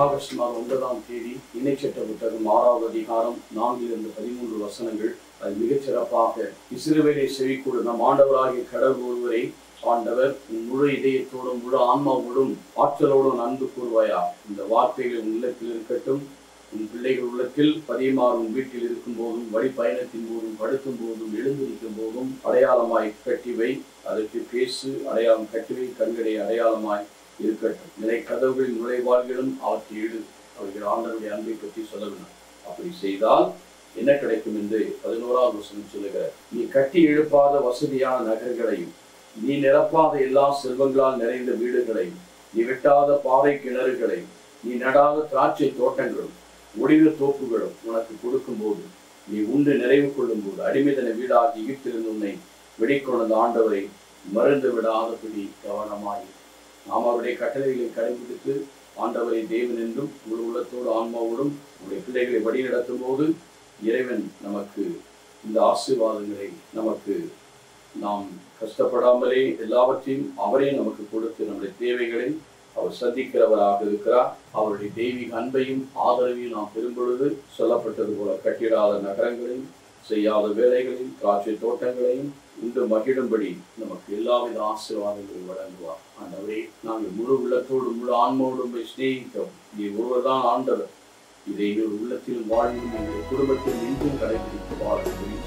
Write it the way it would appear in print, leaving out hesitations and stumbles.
August மாதம் 9ஆம் தேதி இணைச்சட்ட புத்தகம் 6வது அதிகாரம் 4-13 வசனங்கள். அது மிகச் சிறப்பாக இஸ்ரவேலை செவிக்கூட நம் ஆண்டவராகிய கடவுள் ஒருவரை ஆண்டவர் முழு இதயத்தோடும் முழு ஆன்மாவோடும் ஆற்றலோடும் அன்பு கூறுவாயா. இந்த வார்த்தைகள் உள்ளத்தில் இருக்கட்டும். உன் பிள்ளைகள் உள்ளத்தில் பதியமாறும் வீட்டில் இருக்கும் போதும் வழி பயணத்தின் போதும் படுத்தும் போதும் எழுந்திருக்கும் போதும் அடையாளமாய் கட்டிவை. அதற்கு பேசு அடையாளம் கட்டிவை. கண்களை அடையாளமாய் இருக்கட்டும். நிலை கதவுகளின் நுழைவாள்களும் அவற்றை இடு. அவர்கள் ஆண்டவருடைய அன்பை பற்றி சொல்ல வேண்டும். அப்படி செய்தால் என்ன கிடைக்கும் என்று 11வது வசனம் சொல்லுகிறார். நீ கட்டி எழுப்பாத வசதியான நகர்களையும் நீ நிரப்பாத எல்லா செல்வங்களால் நிறைந்த வீடுகளையும் நீ வெட்டாத பாறை கிணறுகளையும் நீ நடாத திராட்சை தோட்டங்களும் ஒளிவு தோப்புகளும் உனக்கு கொடுக்கும் போது நீ உண்டு நிறைவு கொள்ளும் போது அடிமைதன வீடாகி எகிப்திலிருந்து உன்னை வெளிக்கொண்ட ஆண்டவரை மறந்து விடாதபடி கவனமாய். நாம் அவருடைய கட்டளைகளை கடைபிடித்து ஆண்டவரை தேவன் என்றும் முழு உள்ளத்தோடு ஆன்மாவோடும் உங்களுடைய பிள்ளைகளை வழிநடத்தும் போது இறைவன் நமக்கு இந்த ஆசீர்வாதங்களை நமக்கு நாம் கஷ்டப்படாமலே எல்லாவற்றையும் அவரே நமக்கு கொடுத்து நம்முடைய தேவைகளை அவர் சந்திக்கிறவராக இருக்கிறார். அவருடைய தெய்வீக அன்பையும் ஆதரவையும் நாம் பெறும் பொழுது சொல்லப்பட்டது போல கட்டிடாத நகரங்களையும் செய்யாத வேலைகளையும் திராட்சை தோட்டங்களையும் உண்டு மகிழும்படி நமக்கு எல்லாவித ஆசீர்வாதங்களையும் வழங்குவார். ஆண்டவரே, நாங்கள் முழு உள்ளத்தோடு முழு ஆன்மாவோடும் சிநேகித்தோம். நீ ஒருவர்தான் ஆண்டவர். இதை எங்கள் உள்ளத்திலும் வாழ்விலும் எங்கள் குடும்பத்தில் இன்றும் கடைபிடித்து வாழ முடியும்.